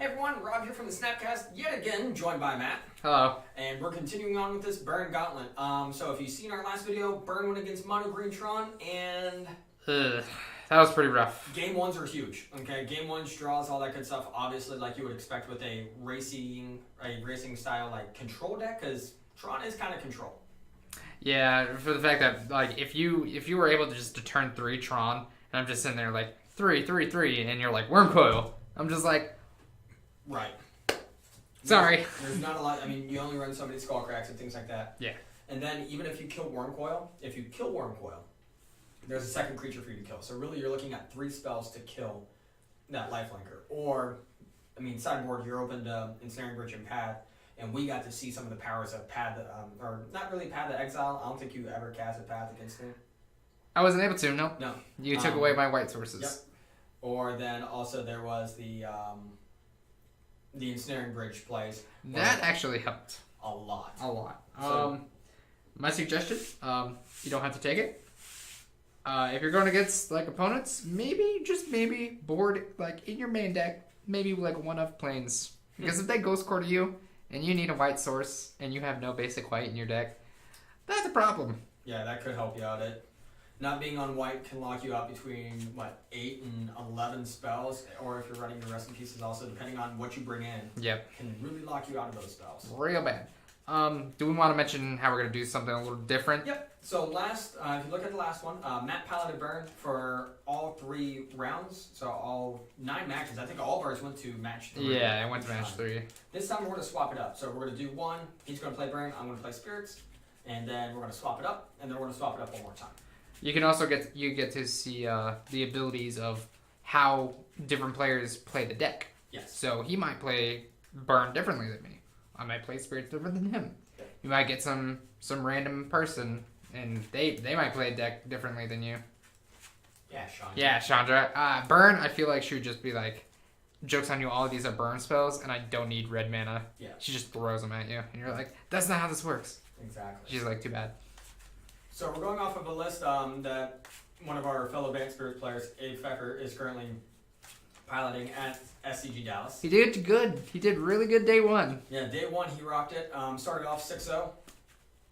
Hey everyone, Rob here from the SnapCast, yet again joined by Matt. Hello. And we're continuing on with this Burn Gauntlet. So if you've seen our last video, Burn went against Mono G Tron, and That was pretty rough. game ones are huge. Okay, game ones, draws, all that good stuff. Obviously, like you would expect with a racing style like control deck, because Tron is kind of control. Yeah, for the fact that like if you were able to just to turn 3 Tron, and I'm just sitting there like 3, 3, 3, and you're like Worm Coil, I'm just like, right. Sorry. There's not a lot. I mean, you only run so many skull cracks and things like that. Yeah. And then even if you kill Worm Coil, there's a second creature for you to kill. So really, you're looking at 3 spells to kill that lifelinker. Or, I mean, sideboard, you're open to Ensnaring Bridge and Pad, and we got to see some of the powers of Pad, or not really Pad the Exile. I don't think you ever cast a Pad against me. I wasn't able to. No. No. You took away my white sources. Yep. Or then also there was the Ensnaring Bridge plays. That actually helped a lot. A lot. So, my suggestion: you don't have to take it. If you're going against like opponents, maybe just maybe board like in your main deck, maybe like one of planes. Because if they ghost core to you and you need a white source and you have no basic white in your deck, that's a problem. Yeah, that could help you out. It not being on white can lock you out between 8 and 11 spells, or if you're running your rest in pieces, also depending on what you bring in. Yep. Can really lock you out of those spells. Real bad. Do we want to mention how we're gonna do something a little different? Yep. So last, if you look at the last one, Matt piloted Burn for all 3 rounds. So all 9 matches. I think all of ours went to match 3. Yeah, I went to match 3. This time we're gonna swap it up. So we're gonna do 1. He's gonna play Burn. I'm gonna play Spirits, and then we're gonna swap it up, and then we're gonna swap it up one more time. You can also get to see the abilities of how different players play the deck. Yes. So he might play Burn differently than me. I might play Spirits different than him. You might get some random person, and they might play a deck differently than you. Yeah, Chandra. Yeah, Chandra. Burn, I feel like she would just be like, joke's on you, all of these are burn spells, and I don't need red mana. Yeah. She just throws them at you, and you're like, that's not how this works. Exactly. She's like, too bad. So we're going off of a list that one of our fellow Bant Spirits players, Abe Fecker, is currently piloting at SCG Dallas. He did good. He did really good day 1. Yeah, day 1 he rocked it. Started off 6-0.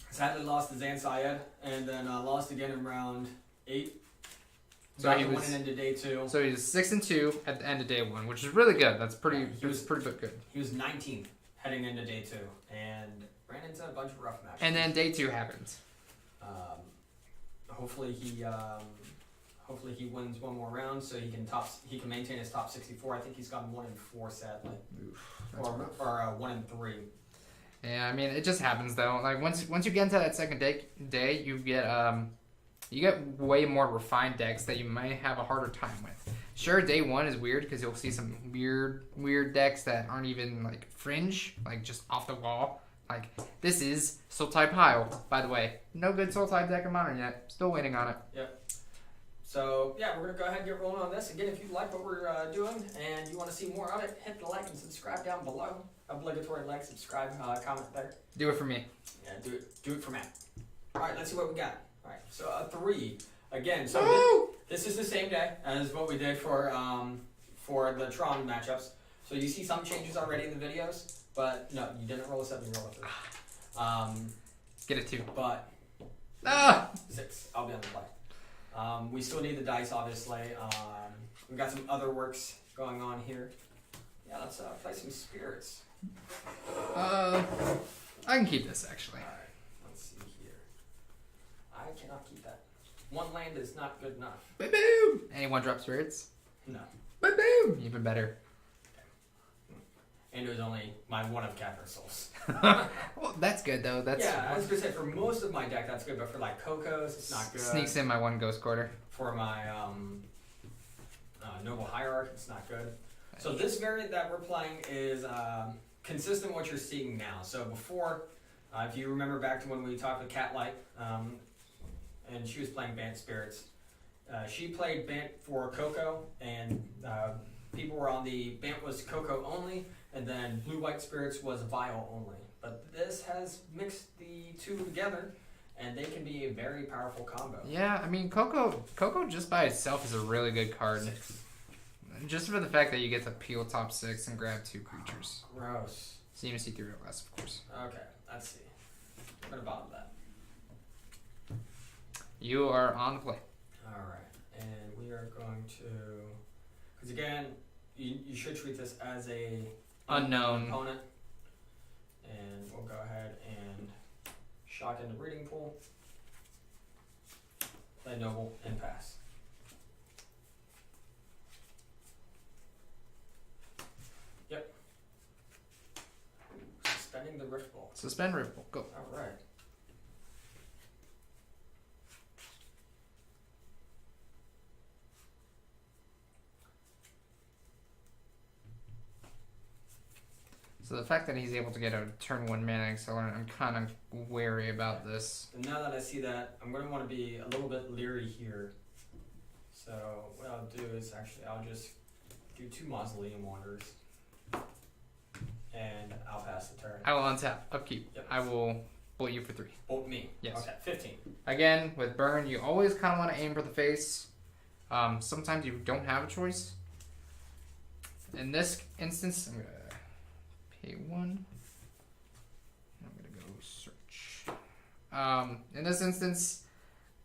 Sadly lost to Zan Syed, and then lost again in round 8. So he went into day 2. So he was 6-2 at the end of day 1, which is really good. That's pretty. He was pretty good. He was 19th heading into day 2, and ran into a bunch of rough matches. And then day 2 happened. Hopefully he wins one more round, so he can maintain his top 64. I think he's gotten 1 in 4 sadly, or 1 in 3. Yeah, I mean it just happens though. Like once you get into that second day, you get way more refined decks that you might have a harder time with. Sure, day 1 is weird because you'll see some weird decks that aren't even like fringe, like just off the wall. Like, this is Soul Tide Pile, by the way. No good Soul Tide deck in Modern yet. Still waiting on it. Yep. So, yeah, we're going to go ahead and get rolling on this. Again, if you like what we're doing and you want to see more of it, hit the like and subscribe down below. Obligatory like, subscribe, comment there. Do it for me. Yeah, do it for Matt. All right, let's see what we got. All right, so a 3. Again, so this is the same day as what we did for the Tron matchups. So you see some changes already in the videos. But no, you didn't roll a 7, you rolled a 3. Get a 2. But 6. I'll be on the play. We still need the dice, obviously. We've got some other works going on here. Yeah, let's play some Spirits. I can keep this actually. Alright, let's see here. I cannot keep that. 1 land is not good enough. Boom! Any 1-drop Spirits? No. Boom! Even better. And it was only my 1 of Catherine Souls. Well, that's good though. That's yeah, I was gonna say for most of my deck that's good, but for like Coco's, it's not good. Sneaks in my 1 Ghost Quarter. For my Noble Hierarch, it's not good. So this variant that we're playing is consistent with what you're seeing now. So before, if you remember back to when we talked with Catlight, and she was playing Bant Spirits, she played Bant for Coco, and people were on the Bant was Coco only, and then Blue-White Spirits was Vial only. But this has mixed the 2 together, and they can be a very powerful combo. Yeah, I mean, Coco just by itself is a really good card. 6. Just for the fact that you get to peel top 6 and grab 2 creatures. Gross. So you can see 3 or less, of course. Okay, let's see. I'm gonna bottom that. You are on the play. Alright, and we are going to... Because again, you should treat this as a... Unknown. Opponent. And we'll go ahead and shock into breeding pool. Play noble and pass. Yep. Suspending the Rift Bolt. Suspend Rift Bolt. Go. Alright. So the fact that he's able to get a turn 1 mana accelerant, I'm kind of wary about this. And now that I see that, I'm going to want to be a little bit leery here. So what I'll do is actually I'll just do 2 Mausoleum Wanderers. And I'll pass the turn. I will untap. Upkeep. Yep. I will bolt you for 3. Bolt me. Yes. Okay, 15. Again, with burn, you always kind of want to aim for the face. Sometimes you don't have a choice. In this instance, I'm going to pay 1. I'm going to go search. In this instance,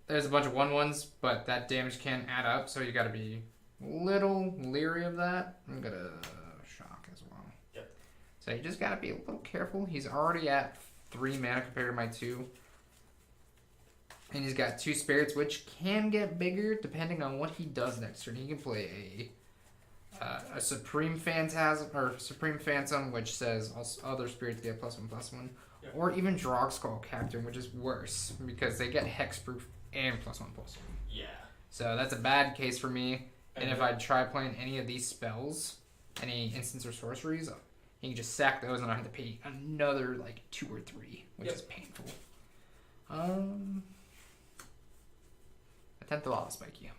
there's a bunch of 1/1s, but that damage can add up, so you got to be a little leery of that. I'm going to shock as well. Yep. So you just got to be a little careful. He's already at 3 mana compared to my 2. And he's got 2 spirits, which can get bigger depending on what he does next turn. He can play a Supreme Phantasm or Supreme Phantom, which says other spirits get +1/+1, Yep. or even Drogskull Captain, which is worse because they get hexproof and +1/+1. Yeah. So that's a bad case for me. And if I try playing any of these spells, any instants or sorceries, you can just sack those, and I have to pay another like 2 or 3, which is painful. Attempt to lava spike you.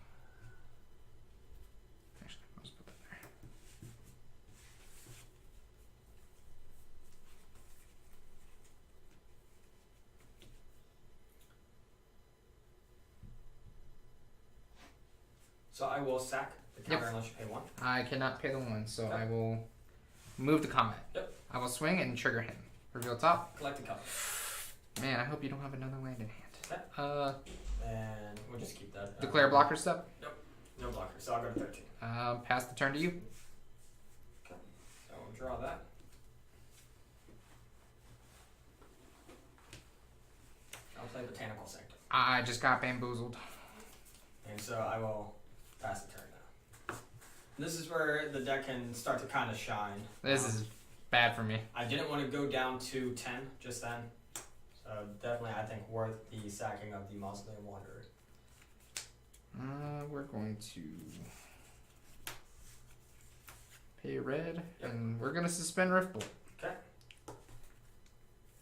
Actually, I'll just put that there. So I will sack the counter unless you pay 1. I cannot pay the 1, so Okay. I will move to combat. Yep. I will swing and trigger him. Reveal top. Collect the color. Man, I hope you don't have another land in hand. And we'll just keep that. Declare blocker step. No blocker, so I'll go to 13. Pass the turn to you. So we'll draw that. I'll play Botanical Sanctum. I just got bamboozled. And so I will pass the turn now. This is where the deck can start to kind of shine. This is bad for me. I didn't want to go down to 10 just then. So definitely I think worth the sacking of the Mausoleum Wanderer. We're going to pay red, and we're going to suspend Rift Bolt. Okay.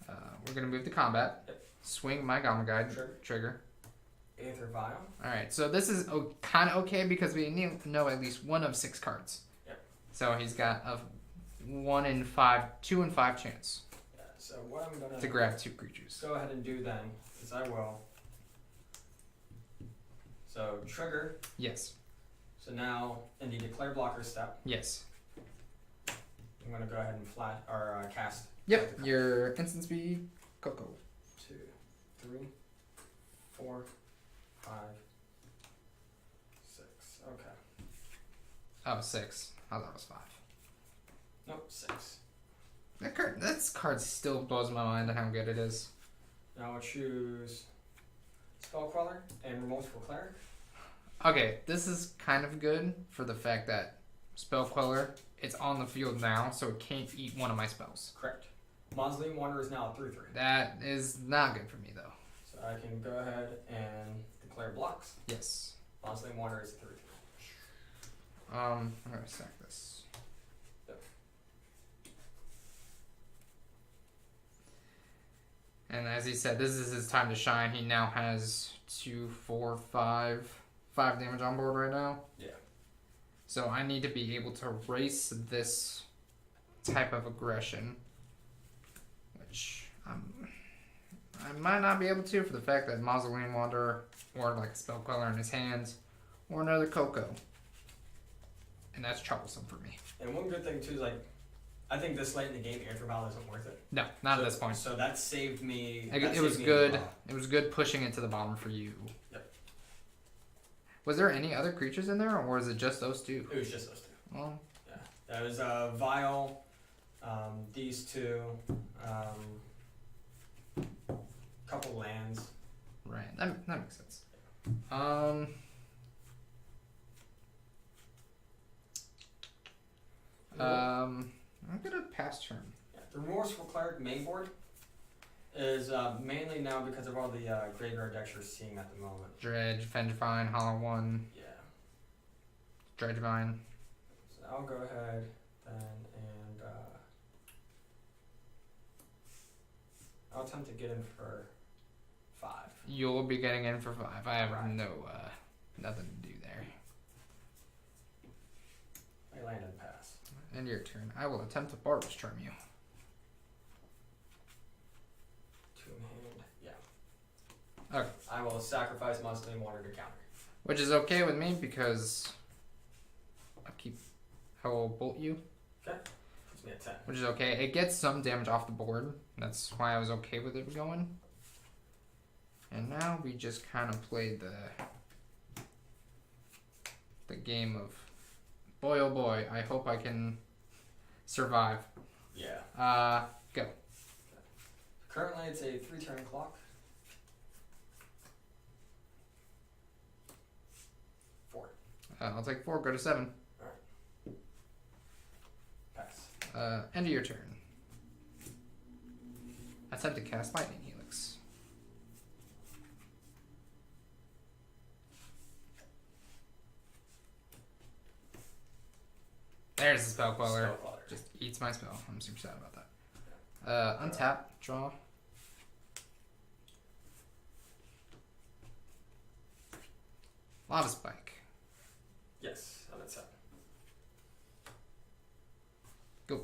We're going to move to combat. Yep. Swing my Gamma Guide. Trigger. Trigger. Aether Vial. Alright, so this is kind of okay because we know at least 1 of 6 cards. Yep. So he's got a 1 in 5, 2 in 5 chance Yeah, so what I'm going to grab 2 creatures. go ahead and do then is I will. So trigger. Yes. So now in the declare blocker step, Yes. I'm going to go ahead and cast. Yep. Your instant speed, Coco. 2, 3, 4, 5, 6. Okay. Oh, 6. I thought it was 5. Nope, 6. This card still blows my mind on how good it is. Now I'll choose Spell Queller and Remorseful Cleric. Okay, this is kind of good for the fact that Spell Queller, it's on the field now, so it can't eat one of my spells. Correct. Mausoleum Wanderer is now a 3/3. That is not good for me, though. So I can go ahead and declare blocks. Yes. Mausoleum Wanderer is a 3/3. I'm gonna sack this. Yep. And as he said, this is his time to shine. He now has 2, 4, 5 damage on board right now. Yeah. So I need to be able to race this type of aggression, which I might not be able to for the fact that Mausoleum Wanderer or like a Spell Queller in his hands or another Coco. and that's troublesome for me. And one good thing too is like, I think this late in the game, air tribal isn't worth it. No, not at this point. So that saved me. It was good. It was good pushing it to the bottom for you. Yep. Was there any other creatures in there, or was it just those two? It was just those two. Well, yeah. There was Vial, these two, couple lands. Right. That makes sense. I'm gonna pass turn. Yeah. The Remorseful Cleric main board is mainly now because of all the graveyard decks you're seeing at the moment. Dredge, Vengevine, Hollow One. Yeah. Dredgevine. So I'll go ahead then and I'll attempt to get in for 5. You'll be getting in for 5. I have Right. nothing to do there. I land and pass. End your turn. I will attempt to Barbarous Charm you. 2 in hand. Yeah. Okay. I will sacrifice Monster and Water to counter. Which is okay with me because I will bolt you. Okay. Puts me at 10. Which is okay. It gets some damage off the board. That's why I was okay with it going. And now we just kind of played the game of boy oh boy, I hope I can survive. Yeah. Go. Currently it's a 3-turn clock. 4. I'll take 4, go to 7. Pass. End of your turn. Attempt to cast Lightning Helix. There's the Spell Queller. Spell Queller. Just eats my spell. I'm super sad about that. Untap, draw. Lava Spike. Yes, I'm at 7. Go.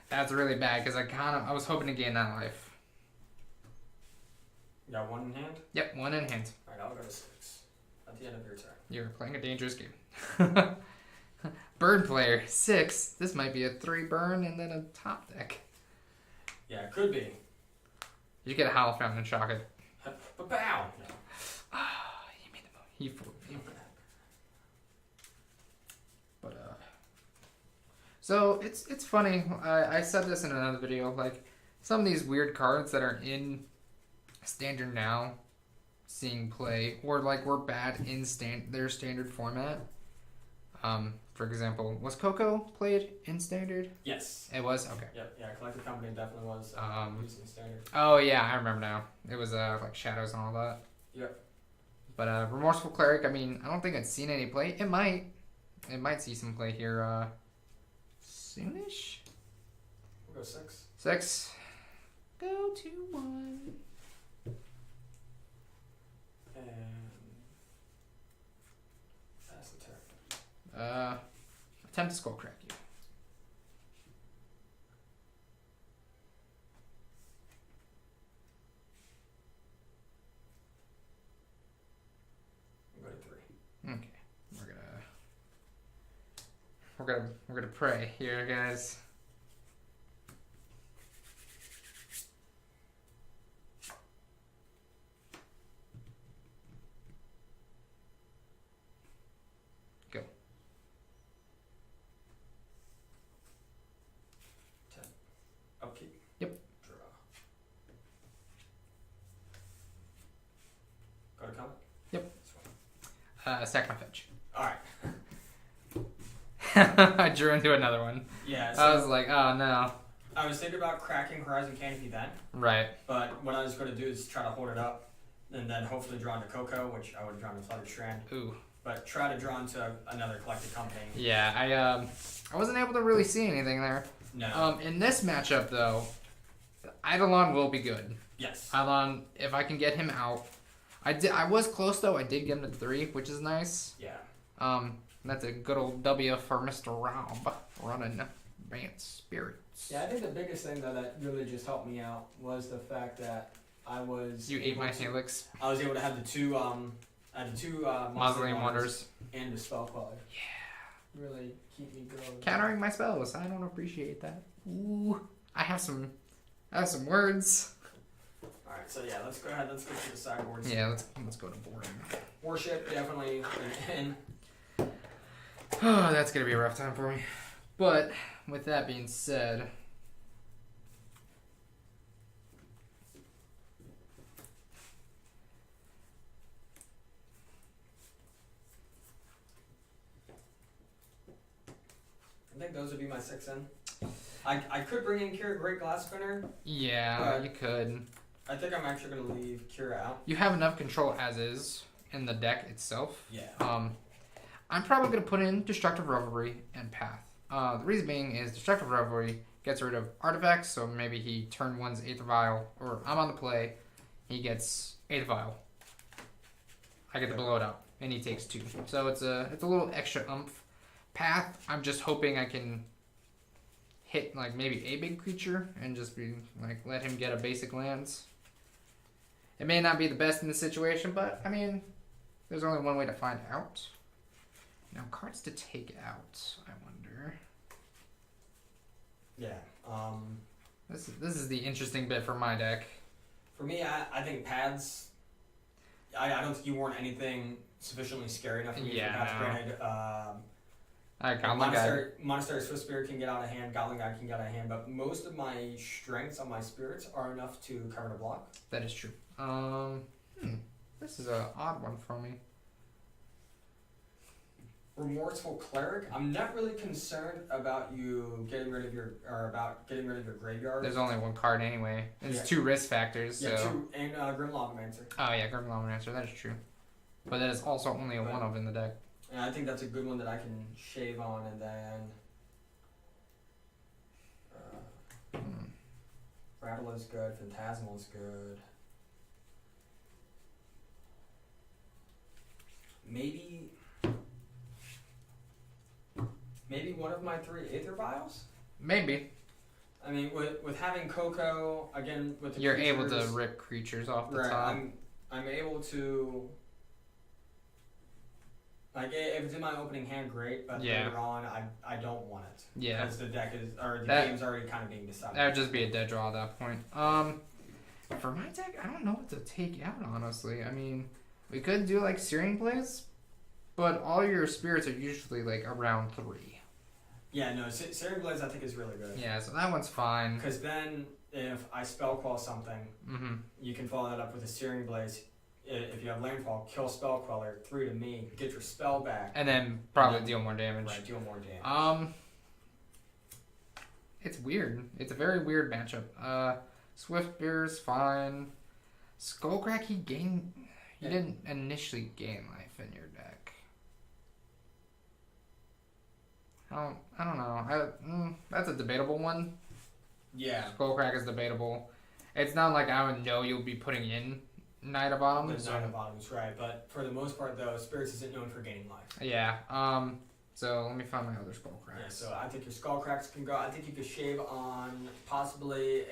That's really bad because I was hoping to gain that life. You got 1 in hand? Yep, 1 in hand. Alright, I'll go to 6. At the end of your turn. You're playing a dangerous game. Burn player, 6. This might be a 3 burn and then a top deck. Yeah, it could be. You get a Hollow Fountain and shock it. But bow! No. He made the move. He fooled me. But so it's funny. I said this in another video. Like some of these weird cards that are in standard now, seeing play, or like were bad in their standard format. For example, was Coco played in standard? Yes. It was? Okay. Yep, yeah, Collective Company definitely was using standard. Oh yeah, I remember now. It was like shadows and all that. Yep. But Remorseful Cleric, I mean, I don't think it's seen any play. It might see some play here soonish. We'll go 6. 6. Go to 1. And pass the turn. Attempt to Skull Crack you. We'll go to 3. Okay. We're gonna pray here, guys. Go. 10. Upkeep. Yep. Draw. Go to combat? Yep. This one. Sack my fetch. Alright. I drew into another one. Yeah, so I was like, oh no. I was thinking about cracking Horizon Canopy then, Right. but what I was going to do is try to hold it up and then hopefully draw into Coco, which I would have drawn to Flooded Strand, Ooh. but try to draw into another Collective Company. Yeah, I wasn't able to really see anything there. No. In this matchup though, Eidolon will be good. Yes. Eidolon, if I can get him out. I was close though. I did get him to 3, which is nice. Yeah. That's a good old W for Mr. Rob running Bant Spirits. Yeah, I think the biggest thing though that really just helped me out was the fact that I was You ate my to- Helix. I was able to have the two Mausoleum Mausoleum Wonders. and the Spell Queller. Yeah. really keep me going. Countering my spells. I don't appreciate that. Ooh, I have some words. All right, so yeah, let's go ahead. Let's get to the sideboards. Yeah, let's go to boarding. Warship definitely in. Oh, that's gonna be a rough time for me. But with that being said, I think those would be my 6 in. I could bring in Kira Great Glass Spinner. yeah, you could. I think I'm actually going to leave Kira out. You have enough control as is in the deck itself. Yeah. I'm probably going to put in Destructive Revelry and Path. The reason being is Destructive Revelry gets rid of artifacts, so maybe he turn 1's Aether Vial, or I'm on the play, he gets Aether Vial. I get to blow it out, and he takes 2. So it's a little extra oomph. Path, I'm just hoping I can hit like maybe a big creature and just be like let him get a basic lands. It may not be the best in the situation, but I mean, there's only one way to find out. Now, cards to take out, I wonder. Yeah. This is the interesting bit for my deck. For me, I think pads. I don't think you warrant anything sufficiently scary enough for me. Yeah, for pads. no. Granted, Monastery Swift Spirit can get out of hand, Goblin Guide can get out of hand, but most of my strengths on my spirits are enough to cover the block. That is true. This is an odd one for me. Remorseful Cleric. I'm not really concerned about you getting rid of your graveyard. There's only one card anyway. There's 2 risk factors. So. Yeah, 2 and Grim Lavamancer. Oh yeah, Grim Lavamancer. That is true. But that is also only a 1-of in the deck. And I think that's a good one that I can shave on, and then Rattle is good, Phantasmal is good. Maybe one of my 3 Aether Vials? Maybe. I mean, with having Coco, again, with the You're able to rip creatures off the top. I'm able to... Like, if it's in my opening hand, great, but later on, I don't want it. Yeah. Because the deck is, or the game's already kind of being decided. That would just be a dead draw at that point. For my deck, I don't know what to take out, honestly. I mean, we could do, like, Searing Blaze, but all your spirits are usually, like, around 3. Yeah, no, Searing Blaze I think is really good. Yeah, so that one's fine. Because then, if I Spellquell something, you can follow that up with a Searing Blaze. If you have Landfall, kill Spellqueller, 3 to me, get your spell back. And then probably deal more damage. Right, deal more damage. It's weird. It's a very weird matchup. Swiftbeard's fine. Skullcrack, he didn't initially gain life in your deck. I don't know. That's a debatable one. Yeah. Skullcrack is debatable. It's not like I would know you'll be putting in Knight of Bottoms. Knight of Bottoms, right. But for the most part, though, Spirits isn't known for gaining life. Yeah. So let me find my other Skullcracks. Yeah, so I think your Skullcracks can go. I think you could shave on possibly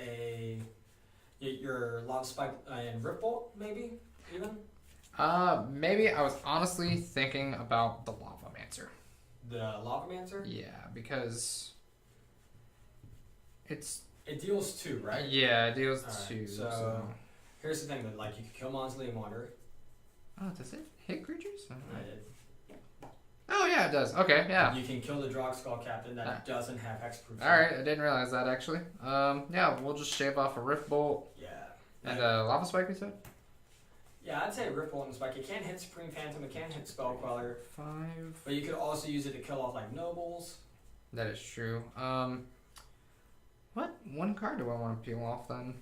your Lava Spike and Rip Bolt, maybe, even? Maybe I was honestly thinking about the Lavamancer. The Lavamancer? Yeah, because it deals 2, right? Yeah, it deals right, 2. So here's the thing, that like you can kill Mausoleum Wanderer. Oh, does it hit creatures? Oh yeah, it does. Okay, yeah. You can kill the Drog Skull Captain that doesn't have hexproof. Alright, I didn't realize that actually. Yeah, we'll just shave off a Rift Bolt. Yeah. And Lava Spike, we said? Yeah, I'd say Rift Bolt and Spike. It can't hit Supreme Phantom, it can't hit Spellqueller. 5. But you could also use it to kill off like Nobles. That is true. What one card do I want to peel off then?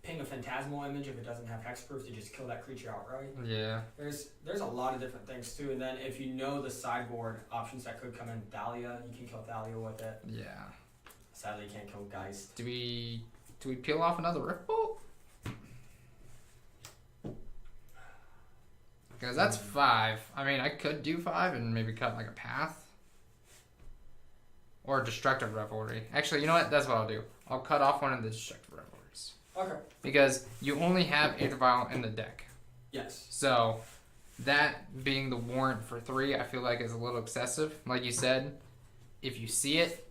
Ping a Phantasmal Image if it doesn't have hexproof to just kill that creature outright. Yeah. There's a lot of different things too, and then if you know the sideboard options that could come in, Dahlia, you can kill Dahlia with it. Yeah. Sadly, you can't kill Geist. Do we peel off another Rift Bolt? Because that's 5. I mean, I could do 5 and maybe cut like a Path. Or Destructive Revelry. Actually, you know what? That's what I'll do. I'll cut off one of the Destructive Revelries. Okay. Because you only have Aether Vial in the deck. Yes. So, that being the warrant for 3, I feel like is a little excessive. Like you said, if you see it,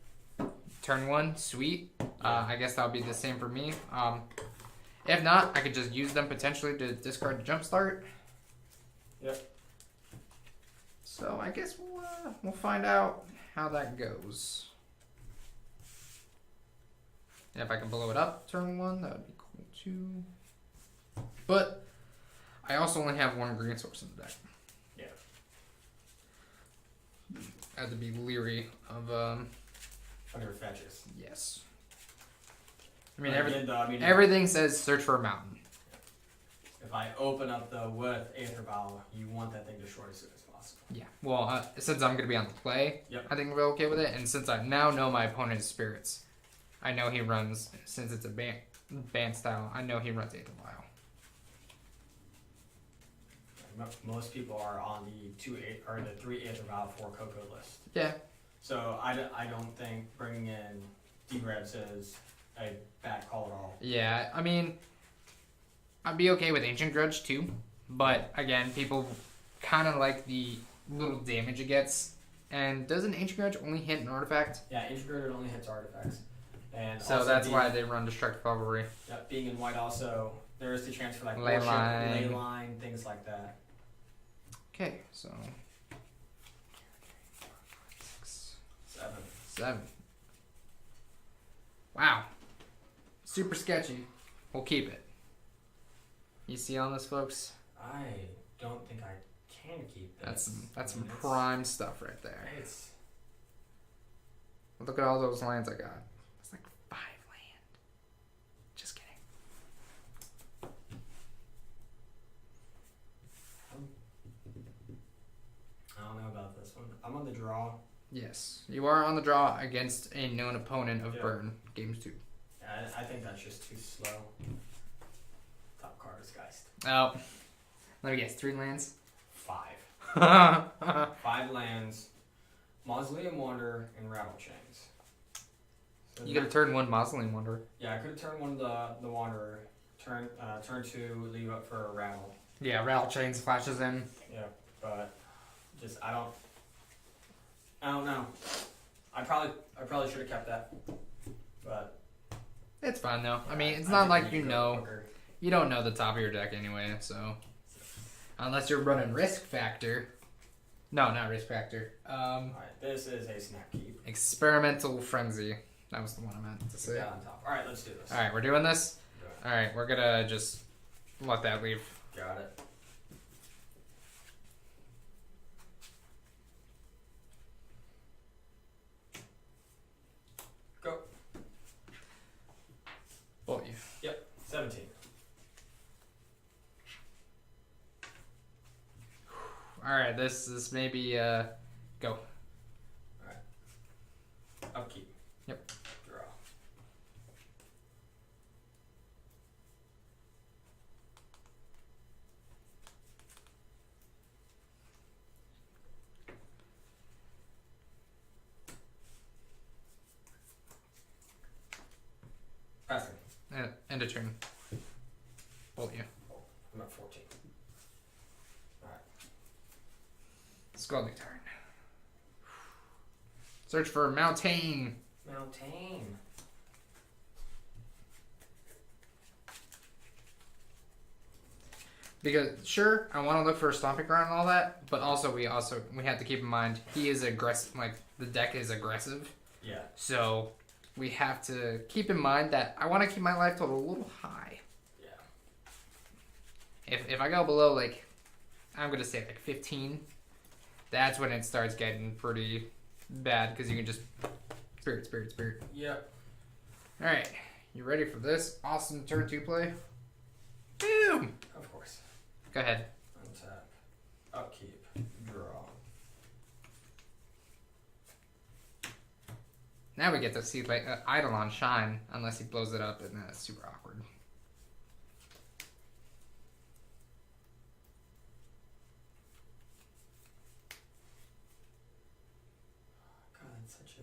turn 1, sweet. I guess that would be the same for me. If not, I could just use them potentially to discard the jumpstart. Yep. So I guess we'll find out how that goes. And if I can blow it up turn 1, that would be cool too. But I also only have 1 green source in the deck. Yeah. I have to be leery of Under fetches. yes. I mean, Again, though, I mean, everything says search for a mountain. if I open up the with Aether Vial, you want that thing destroyed as soon as possible. Yeah. Well, since I'm going to be on the play, Yep. I think we're okay with it. And since I now know my opponent's spirits, I know he runs, since it's a Bant style, I know he runs Aether Vial. Most people are on the 3 Aether Vial 4 Cocoa list. Yeah. So I don't think bringing in D-Rebs is a bad call at all. Yeah, I mean, I'd be okay with Ancient Grudge too, but again, people kind of like the little damage it gets. And doesn't Ancient Grudge only hit an artifact? Yeah, Integrated only hits artifacts. And So also that's why they run Destructive Cavalry. Yeah, being in white also, there is the chance for like Ley worship, line. ley line, things like that. Okay, so 7. 7. Wow. Super sketchy. We'll keep it. You see on this, folks? I don't think I can keep this. That's some prime stuff right there. It's Look at all those lands I got. It's like 5 land. Just kidding. I don't know about this one. I'm on the draw. Yes, you are on the draw against a known opponent of Yeah. Burn. Games 2. I think that's just too slow. Top card is Geist. Oh, let me guess. 3 lands. 5. Yeah, 5 lands. Mausoleum Wanderer and Rattle Chains. So you got to turn 1 Mausoleum Wonder. Yeah, I could have turned one the Wanderer. Turn 2, leave up for a Rattle. Yeah, Rattle Chains flashes in. Yeah, but just I don't know. I probably should have kept that, but It's fine though. I mean, it's I not think like we you go know. quicker. You don't know the top of your deck anyway, so unless you're running Risk Factor. No, not Risk Factor. Alright, this is a snap keep. Experimental Frenzy. That was the one I meant to say. Yeah, on top. Alright, let's do this. Alright, we're doing this? Do it. Alright, we're gonna just let that leave. Got it. Go. Bolt you. Yep, 17. Alright, this may be, go. Upkeep. Yep. Draw. Passing. End of turn. Bolt you. I'm at 14. Scalding turn. Search for Mountain. Mountain. Because sure, I want to look for a stomping ground and all that, but also we have to keep in mind he is aggressive. Like the deck is aggressive, Yeah. so we have to keep in mind that I want to keep my life total a little high. Yeah. If I go below like, I'm gonna say like 15, that's when it starts getting pretty bad because you can just spirit. Yep. All right, you ready for this awesome turn 2 play? Boom. Of course. Go ahead. Untap. Upkeep. Draw. Now we get to see like Eidolon shine, unless he blows it up, and then it's super awkward. God, that's such a.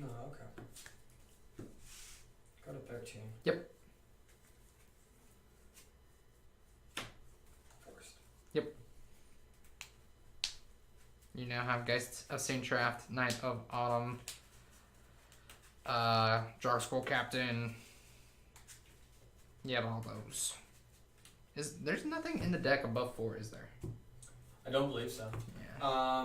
No, okay. Go to 13. Yep. now have Geist of Saintcraft, Knight of Autumn, Dark Skull Captain. You have all those. There's nothing in the deck above 4, is there? I don't believe so. Yeah.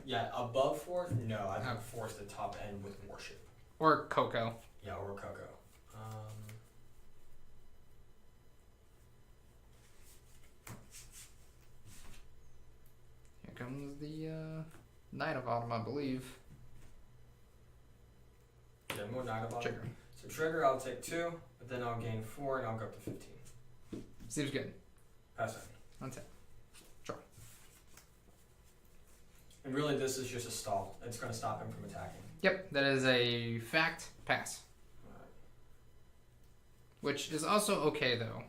Yeah, above 4? No, I think 4 is the top end with Warship. Or Coco. Yeah, or Coco. Here comes the Knight of Autumn, I believe. Yeah, more Knight of Autumn. Trigger. So trigger, I'll take 2, but then I'll gain 4 and I'll go up to 15. Seems good. Pass on. Untap. Draw. And really, this is just a stall. It's going to stop him from attacking. Yep, that is a fact. Pass. Alright. Which is also okay, though.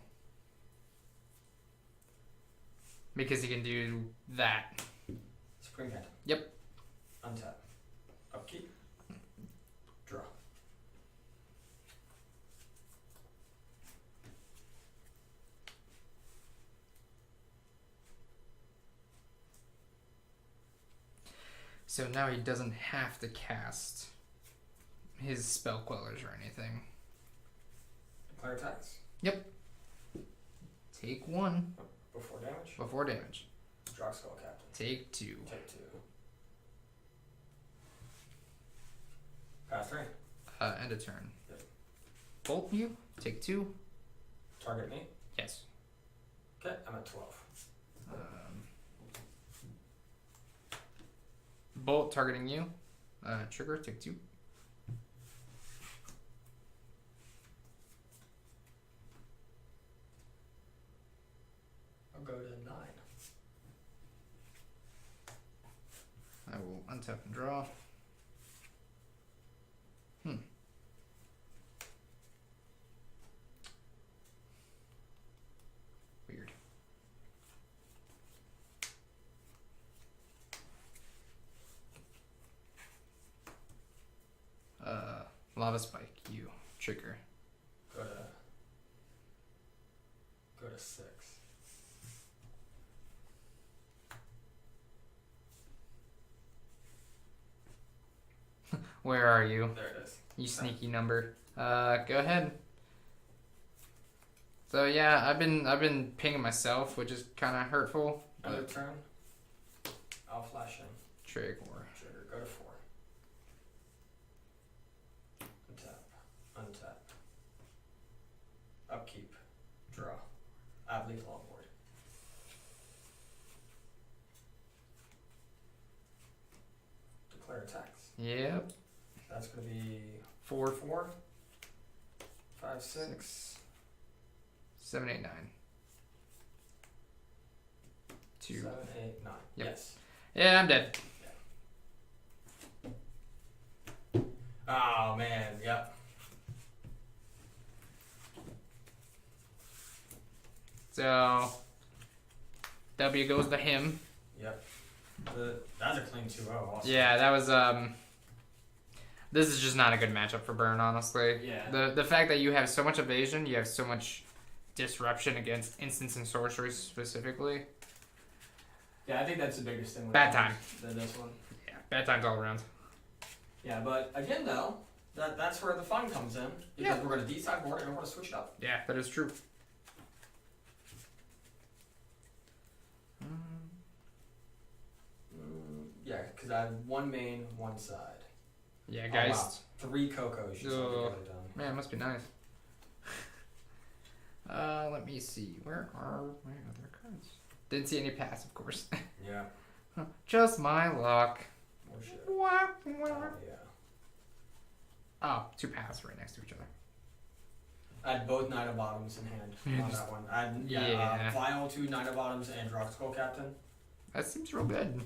Because he can do that. Supreme Phantom. Yep. Untap. Upkeep. Draw. So now he doesn't have to cast his spell quellers or anything. Declare attacks. Yep. Take 1 Before damage. before damage. Draw Skull Captain. Take 2. Take 2. Pass turn. End of turn. Yep. Bolt you. Take 2. Target me. Yes. Okay, I'm at 12. Bolt targeting you. Trigger. Take 2. I'll go to 9. I will untap and draw. Weird. Lava Spike, you. Trigger. Go to 6. Where are you? There it is. You sneaky number. Go ahead. So yeah, I've been pinging myself, which is kind of hurtful. End of turn. I'll flash in. Trigger. Trigger. Go to 4. Untap. Untap. Upkeep. Draw. I have lethal on board. Declare attacks. Yep. That's going to be 4, 4, 5, 6. 7, 8, 9. 2. 7, 8, 9. Yep. Yes. Yeah, I'm dead. Oh man, yep. So W goes to him. Yep. That's a clean 2-0 also. Yeah, that was this is just not a good matchup for Burn, honestly. Yeah. The fact that you have so much evasion, you have so much disruption against instants and sorceries specifically. Yeah, I think that's the biggest thing with Bad time. than this one. Yeah, bad times all around. Yeah, but again though, that's where the fun comes in. Because we're gonna decide board and we're gonna switch it up. Yeah, that is true. Yeah, because I have 1 main, 1 side. Yeah, guys. Oh, wow. 3 Cocos you saw me get it done. Man, it must be nice. Let me see. Where are my other cards? Didn't see any pass, of course. Yeah. Just my luck. More shit. Wah, wah. Oh, yeah. Oh, 2 pass right next to each other. I had both Knight of Bottoms in hand on that one. I had Vial 2 Knight of Bottoms and Drop Skull Captain. That seems real good.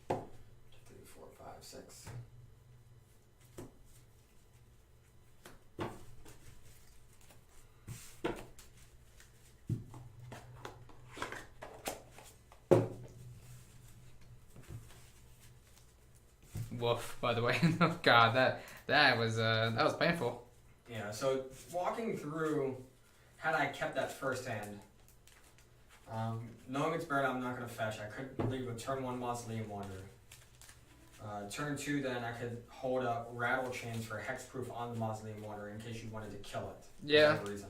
2, 3, 4, 5, 6. Woof, by the way. God, that was painful. Yeah, so walking through, had I kept that first hand, Knowing it's bird, I'm not gonna fetch. I could leave a turn 1 Mausoleum Wanderer. Turn 2, then I could hold up Rattle Chains for hexproof on the Mausoleum Wanderer in case you wanted to kill it. Yeah. For whatever reason.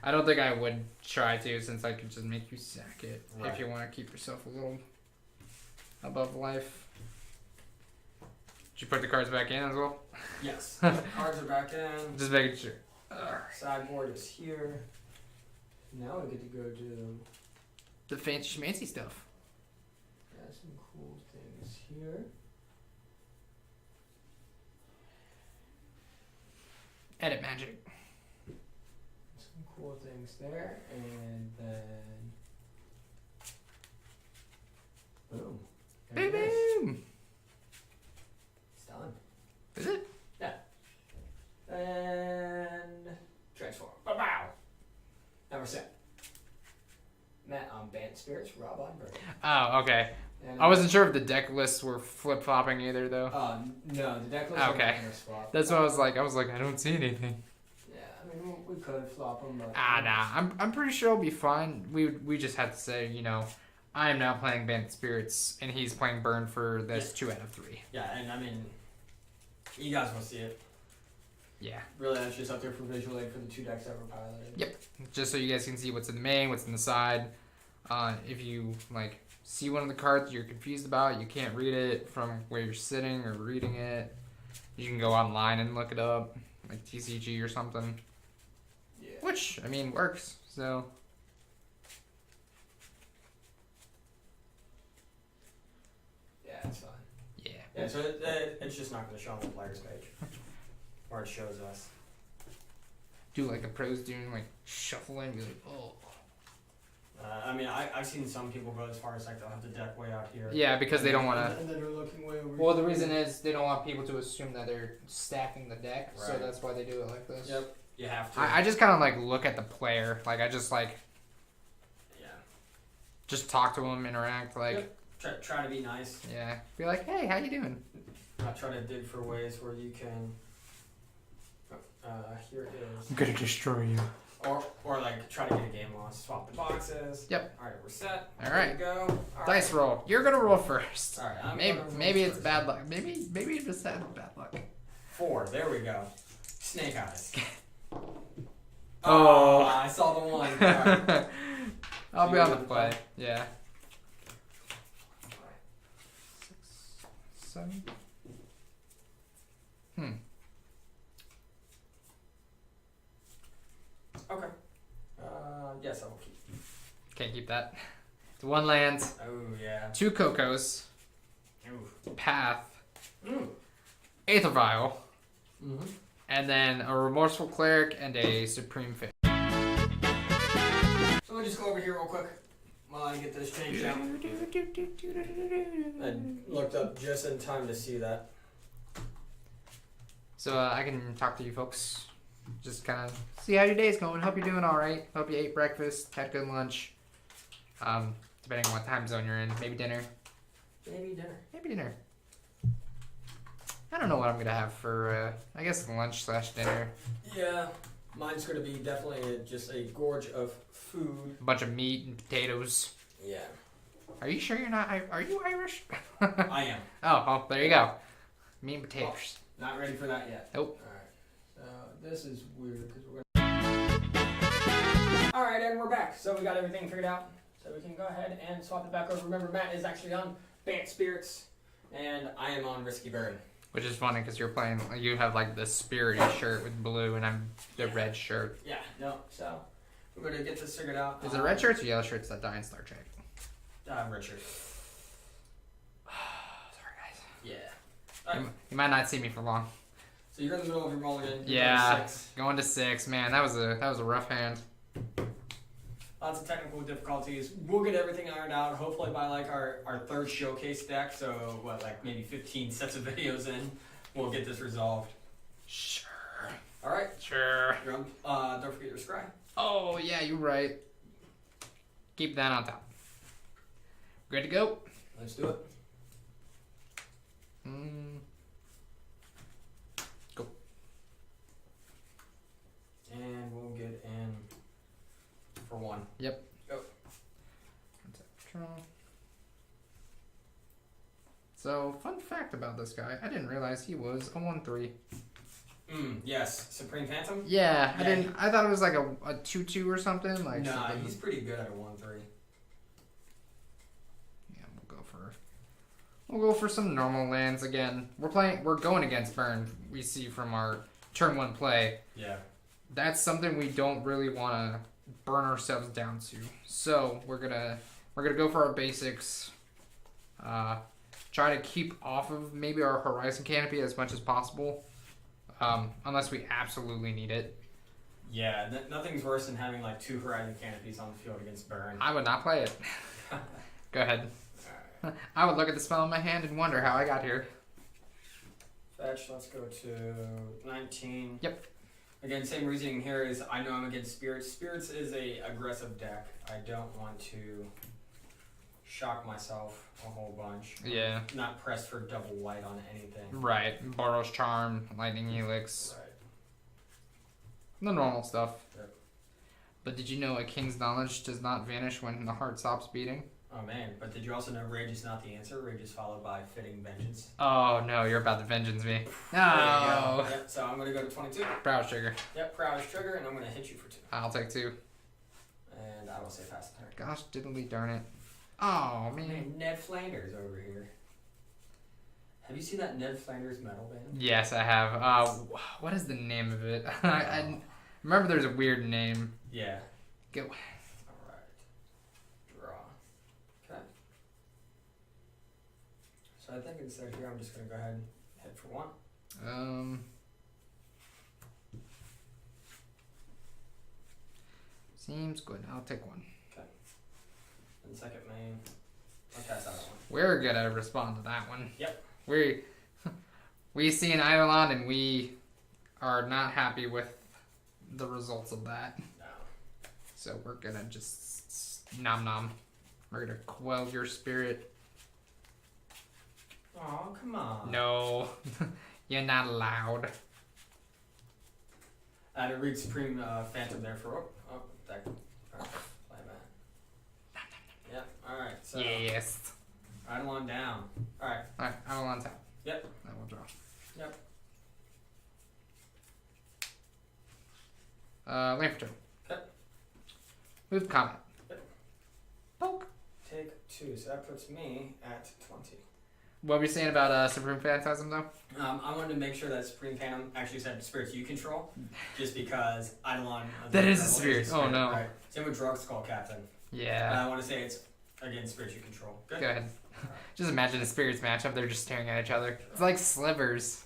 I don't think I would try to, since I could just make you sack it Right. if you want to keep yourself a little above life. Did you put the cards back in as well? Yes. Cards are back in. Just making sure. Sideboard is here. Now we get to go to The fancy schmancy stuff. some cool things here. Edit magic. Some cool things there, and then boom. There it is. Boom! It's done. Is it? And transform. Bow. Now we're set. Matt on Bant Spirits, Rob on Bird. Oh, okay. And I wasn't sure if the deck lists were flip-flopping either, though. No, the deck list Okay. is swap. That's what I was like. I don't see anything. Yeah, I mean, we could flop them, but Nah. I'm pretty sure it'll be fine. We just have to say, I am now playing Bandit Spirits, and he's playing Burn for this 2 out of 3. Yeah, and I mean, you guys will see it. Yeah. Really, that's just up there for visual aid for the 2 decks that were piloted. Yep. Just so you guys can see what's in the main, what's in the side. If you see one of the cards you're confused about, you can't read it from where you're sitting or reading it, you can go online and look it up, like TCG or something. Yeah. Which, I mean, works. So Yeah, it's fine. yeah. Yeah, so it's just not going to show on the player's page. Or it shows us. Do like the pros doing, shuffling, be like, oh. I mean, I've seen some people go as far as they'll have the deck way out here. Yeah, because they don't want to. And then they're looking way over Well, the reason is they don't want people to assume that they're stacking the deck, so Right. that's why they do it like this. Yep, you have to. I just kind of look at the player, I just Yeah. just talk to them, interact, Yep. Try to be nice. yeah, be like, hey, how you doing? Not try to dig for ways where you can. Here it is. I'm gonna destroy you. Or try to get a game loss. Swap the boxes. Yep. All right, we're set. All There right. you go. All Dice right. roll. You're gonna roll first. All right. Maybe it's bad luck. Maybe you just had bad luck. 4. There we go. Snake eyes. Oh. I saw the one. All right. I'll be You on the want play. the Yeah. 6, 7. Okay. Yes, I will keep. Can't keep that. It's 1 land, Oh yeah. 2 Cocos, Ooh. Path, Mm. Aether Vial, Mm-hmm. and then a Remorseful Cleric and a Supreme Fate. So let me just go over here real quick while I get this changed out. I looked up just in time to see that. So I can talk to you folks. Just kind of see how your day's going. Hope you're doing all right. Hope you ate breakfast, had good lunch. Depending on what time zone you're in, maybe dinner. Maybe dinner. Maybe dinner. I don't know what I'm gonna have for. I guess lunch/dinner. Yeah, mine's gonna be definitely just a gorge of food. A bunch of meat and potatoes. Yeah, Are you sure you're not? Are you Irish? I am. Oh, there you go. Meat and potatoes. Not ready for that yet. Nope. All right. So this is weird because we're gonna. All right, and we're back. So we got everything figured out. So we can go ahead and swap it back over. Remember, Matt is actually on Bant Spirits, and I am on Risky Burn. Which is funny because you're playing. You have the spirity shirt with blue, and I'm the red shirt. Yeah. No. So we're gonna get this figured out. Is it red shirts or yellow shirts that die in Star Trek? Richard. Sorry, guys. Yeah. All right. You might not see me for long. So you're in the middle of your mulligan. You're Yeah. going to 6. Going to 6, man. That was a rough hand. Lots of technical difficulties. We'll get everything ironed out. Hopefully by our third showcase deck. So maybe 15 sets of videos in, we'll get this resolved. Sure. All right. Sure. You're on, don't forget your scry. Oh yeah, you're right. Keep that on top. Good to go. Let's do it. Go. And we'll get in for 1. Yep. Go. So, fun fact about this guy, I didn't realize he was a 1/3. Yes, Supreme Phantom. Yeah, Yeah, I thought it was like a 2/2 or something. Like Nah, something. he's pretty good at a 1/3. Yeah, we'll go for some normal lands again. We're going against Burn. We see from our turn 1 play. Yeah. That's something we don't really want to burn ourselves down to. So we're gonna go for our basics. Try to keep off of maybe our Horizon Canopy as much as possible, unless we absolutely need it. Yeah, nothing's worse than having like 2 Horizon Canopies on the field against Burn. I would not play it. Go ahead. Alright. I would look at the spell in my hand and wonder how I got here. Fetch, let's go to 19. Yep. Again, same reasoning here is I know I'm against Spirits. Spirits is a aggressive deck. I don't want to shock myself a whole bunch. Yeah. Not pressed for double white on anything. Right. Borrow's Charm, Lightning Helix. Right. The normal stuff. Yep. But did you know a King's Knowledge does not vanish when the heart stops beating? Oh man, but did you also know Rage is not the answer? Rage is followed by Fitting Vengeance. Oh no, you're about to vengeance me. There you No. go. Yep, so I'm going to go to 22. Prowess Trigger. Yep, Prowess Trigger, and I'm going to hit you for 2. I'll take 2. And I will say pass the turn. Gosh, diddly darn it. Oh man. Man, Ned Flanders over here. Have you seen that Ned Flanders metal band? Yes, I have. What is the name of it? I remember there's a weird name. Yeah. Go. Alright. Draw. Okay. So I think instead here I'm just going to go ahead and hit for 1. Seems good. I'll take 1. And second main. I'll pass out that one. We're gonna respond to that one. Yep. We see an Eidolon and we are not happy with the results of that. No. So we're gonna just nom nom. We're gonna quell your spirit. Oh, come on. No, you're not allowed. And it reads Supreme Phantom there for that. Alright, play that. Yep. Alright. So Yes. Eidolon down. Alright. Alright, Eidolon tap. Yep. I will draw. Yep. Land for turn. Okay. Move combat. Yep. Poke. Take 2. So that puts me at 20. What were you saying about Supreme Phantasm though? I wanted to make sure that Supreme Phantom actually said spirits you control, just because Eidolon. That is a spirit. Oh no. Right. Same with Drug Skull Captain. Yeah. I want to say it's again spirits you control. Good. Go ahead. Just imagine a spirits matchup. They're just staring at each other. It's like slivers,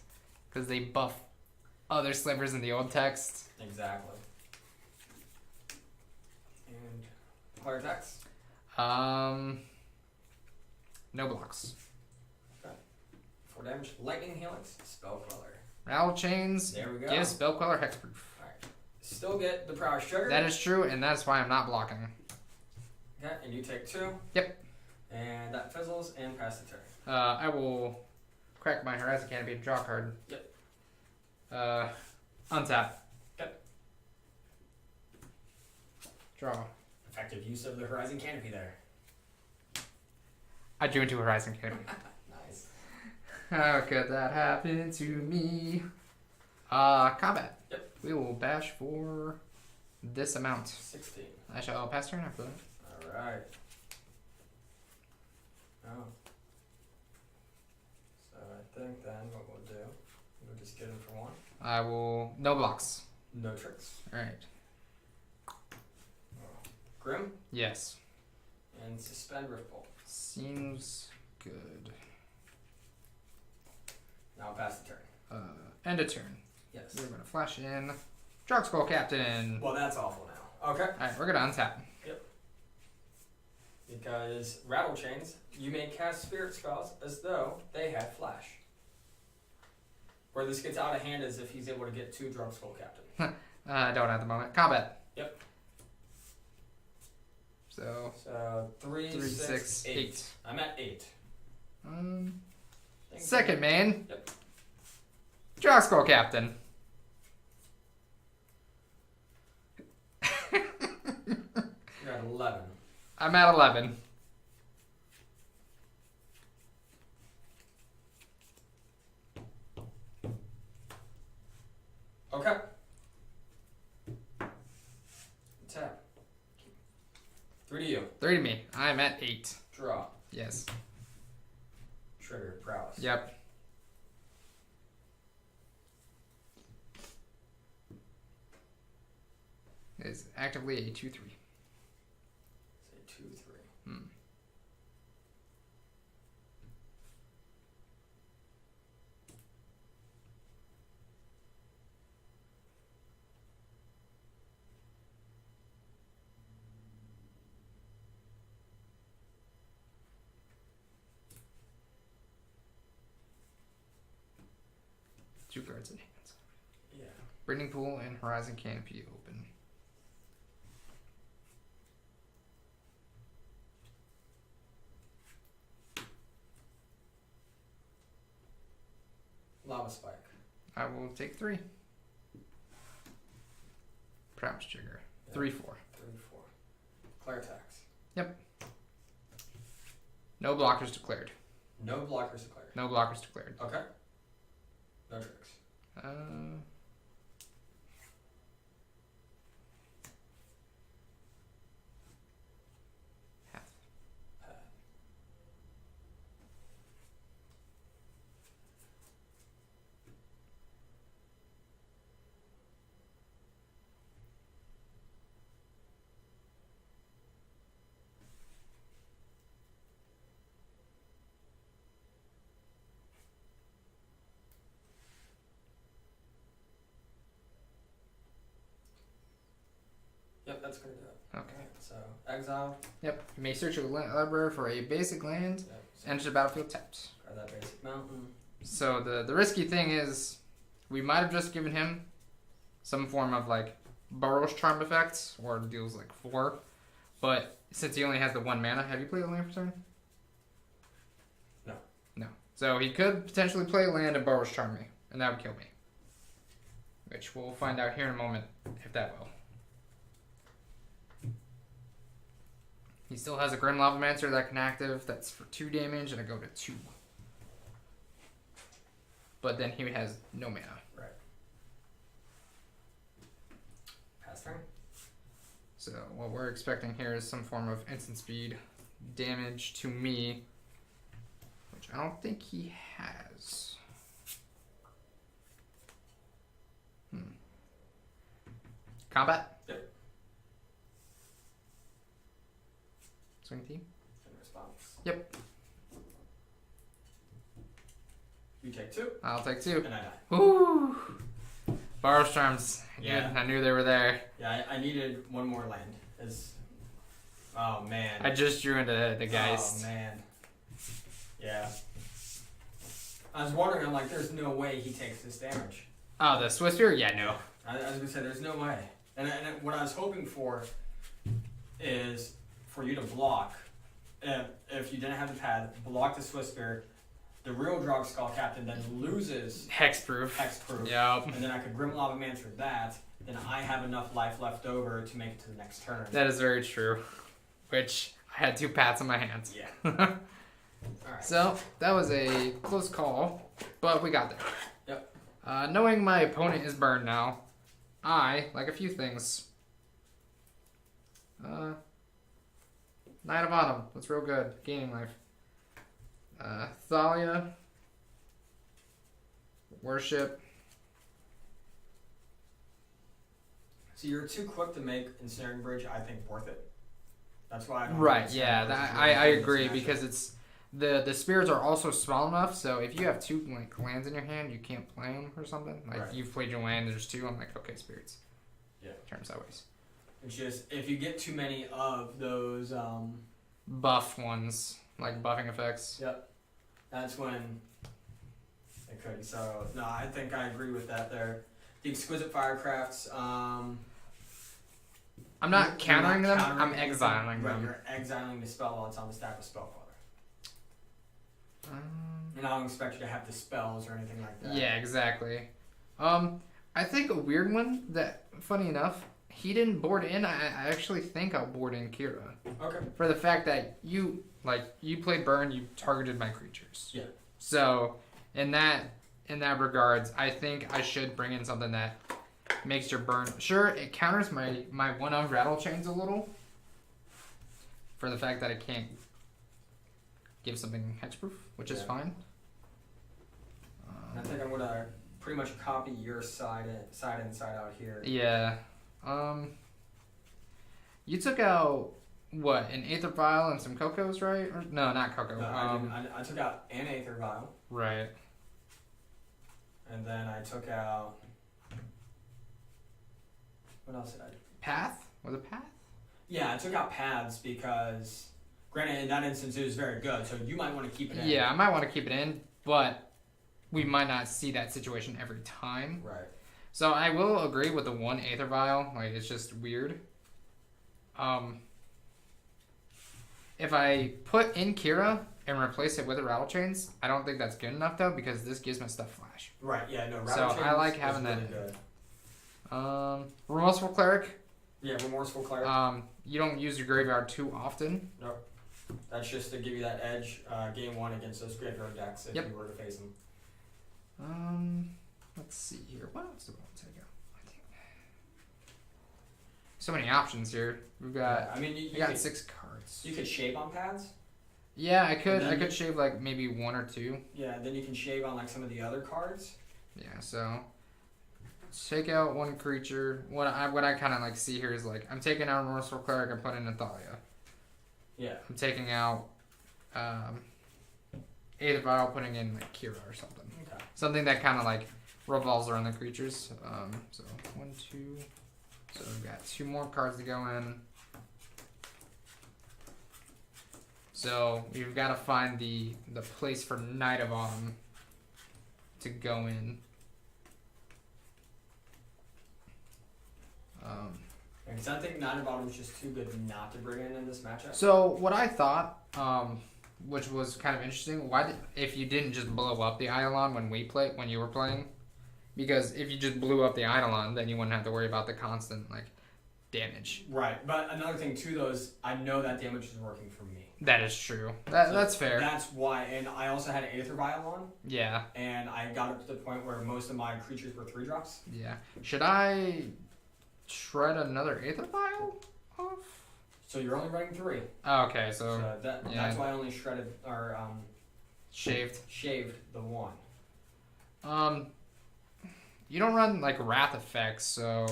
because they buff other slivers in the old text. Exactly. And player attacks. No blocks. 4 damage. Lightning Helix. Spell Queller. Rattle chains. There we go. Give spell queller hexproof. Alright. Still get the Prowess Trigger. That is true, and that's why I'm not blocking. Okay, and you take 2. Yep. And that fizzles and pass the turn. I will crack my Horizon Canopy and draw a card. Yep. Untap. Yep. Draw. Effective use of the Horizon Canopy there. I drew into Horizon Canopy. Nice. How could that happen to me? Combat. Yep. We will bash for this amount. 16. I shall pass turn after that. Alright. Oh. So I think then what we'll do, we'll just get him for 1. I will... No blocks. No tricks. Alright. Grim Yes. and suspend Riftbolt. Seems good. Now I'll pass the turn. End of turn. Yes. We're going to flash in Drug Skull Captain. Well, that's awful now. Okay. Alright, we're going to untap. Because Rattle Chains, you may cast spirit spells as though they had flash. Where this gets out of hand is if he's able to get 2 Drug Skull Captain. I don't at the moment. Combat. Yep. So, So 3, 6, 8. I'm at 8. second main. Yep. Drug Skull Captain. You're at 11. I'm at 11. 3 to me. I'm at 8. Draw. Yes. Trigger. Prowess. Yep. It is actively a 2-3. Say 2-3. Hmm. Two cards in hands. Yeah. Breeding Pool and Horizon Canopy open. Lava Spike. I will take 3. Prowess trigger. 3-4. 3-4. Declare tax. Yep. No blockers declared. No blockers declared. No blockers declared. Okay. No tricks. Half. Pad. Yep, that's gonna do it. Okay. Alright, so exile. Yep. You may search your library for a basic land. Yep, so Enter the battlefield taps. grab that basic mountain. So the risky thing is, we might have just given him some form of like Burrow's Charm effects, or deals like 4. But since he only has the 1 mana, have you played a land for turn? No. No. So he could potentially play a land and Burrow's Charm me, and that would kill me. Which we'll find out here in a moment if that will. He still has a Grim Lavamancer that can active. That's for 2 damage, and I go to 2. But then he has no mana. Right. Pass turn. So what we're expecting here is some form of instant speed damage to me, which I don't think he has. Combat? Yep. Swing team? In response. Yep. You take 2. I'll take 2. And I die. Woo! Burrow's Charms. Yeah. Good. I knew they were there. Yeah, I needed one more land. Oh man. I just drew into the Geist. Oh man. Yeah. I was wondering, I'm like, there's no way he takes this damage. Oh, the Swifter? Yeah, no. I was gonna say, there's no way. And what I was hoping for is for you to block, if you didn't have the pad, block the Swiss Spirit. The real Drog Skull Captain then loses Hexproof. Hexproof. Yep. And then I could Grim Lavamancer that. Then I have enough life left over to make it to the next turn. That is very true. Which, I had 2 pats in my hands. Yeah. Alright. So, that was a close call, but we got there. Yep. Knowing my opponent is burned now, I like a few things. Knight of Autumn. That's real good. Gaining life. Thalia. Worship. So you're too quick to make Ensnaring Bridge, I think, worth it. That's why I don't Right, think yeah, Ensnaring Bridge is I really good agree in this because matchup. it's the spirits are also small enough, so if you have 2 like lands in your hand, you can't play them or something. Like Right. you've played your land, there's 2. I'm like, okay, spirits. Yeah. Turn sideways. It's just, if you get too many of those, Buff ones, like buffing effects. yep, that's when it could. So, no, I think I agree with that there. The Exquisite Firecrafts, I'm you're not countering them. countering I'm anything. exiling Right, them. you're exiling the spell while it's on the stack of Spellfather. Um, And I don't expect you to have the spells or anything like that. yeah, exactly. I think a weird one that, funny enough, he didn't board in. I actually think I'll board in Kira Okay. for the fact that you played burn, you targeted my creatures. Yeah. So in that regards, I think I should bring in something that makes your burn. Sure, it counters my 1 of rattle chains a little. for the fact that it can't give something hexproof, which is fine. I think I'm gonna pretty much copy your side in, side out here. Yeah. You took out what, an Aether Vial and some Cocos, right? Or, no, not Coco. No, I didn't. I took out an Aether Vial. Right. And then I took out. What else did I do? Path? Was it Path? Yeah, I took out paths because, granted, in that instance it was very good, so you might want to keep it in. Yeah, I might want to keep it in, but we might not see that situation every time. Right. So I will agree with the one Aether Vial. Like, it's just weird. If I put in Kira and replace it with a Rattle Chains, I don't think that's good enough though, because this gives my stuff flash. Right. Yeah. No. So I like having that. Good. Remorseful Cleric. Yeah, Remorseful Cleric. You don't use your graveyard too often. Nope. That's just to give you that edge, game one against those graveyard decks if you were to face them. Let's see here. What else do I want to take out? I think so many options here. We've got. Yeah, I mean, you got could, 6 cards. You could shave on paths. Yeah, I could. I could shave like maybe 1 or 2. Yeah, then you can shave on like some of the other cards. Yeah. So take out 1 creature. What I kind of like see here is like I'm taking out Remorseful Cleric and putting in Thalia. Yeah. I'm taking out Aether Vial, putting in like Kira or something. Okay. Something that kind of like revolves around the creatures. So 1, 2. So we've got 2 more cards to go in. So you've got to find the place for Knight of Autumn to go in. Because I think Knight of Autumn is just too good not to bring in this matchup. So what I thought, which was kind of interesting, if you didn't just blow up the Eidolon when you were playing, because if you just blew up the Eidolon, then you wouldn't have to worry about the constant like damage. Right, but another thing too, though, is I know that damage is working for me. That is true. That's fair. That's why, and I also had Aether Vial on. Yeah. And I got up to the point where most of my creatures were 3-drops. Yeah. Should I shred another Aether Vial off? So you're only running 3. Oh, okay, so that's why I only shredded or shaved the 1. You don't run like wrath effects, so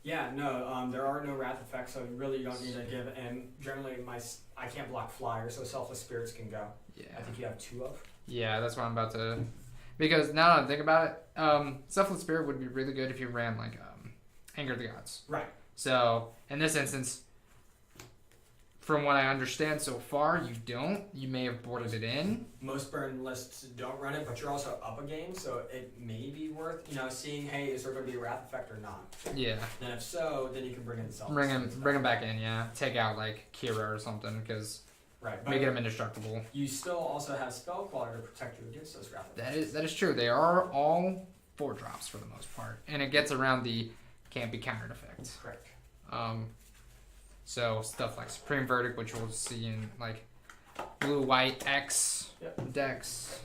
yeah, no, there are no wrath effects, so really you don't need to give. And generally, I can't block flyers, so Selfless Spirits can go. Yeah, I think you have 2 of. Yeah, that's what I'm about to. Because now that I think about it, Selfless Spirit would be really good if you ran like Anger of the Gods. Right. So in this instance, from what I understand so far, you don't. You may have boarded it in. Most burn lists don't run it, but you're also up a game, so it may be worth, seeing, hey, is there going to be a wrath effect or not? Yeah. And if so, then you can bring in self. Bring him back in, yeah. Take out like Kira or something, because making him indestructible. You still also have spell quality to protect you against those wrath effects. That is true. They are all 4-drops for the most part, and it gets around the can't be countered effect. Correct. So stuff like Supreme Verdict, which we'll see in like blue-white X decks.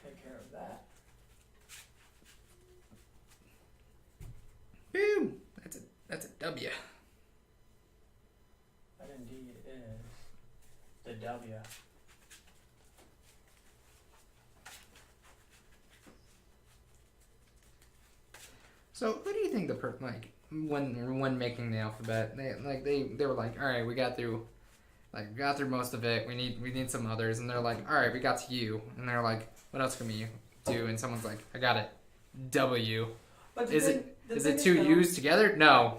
Take care of that. Boom! That's a W. That indeed is the W. So who do you think when making the alphabet, they were like, all right, we got through most of it. We need some others, and they're like, all right, we got to U, and they're like, what else can we do? And someone's like, I got it, W. But is it 2 U's together? No.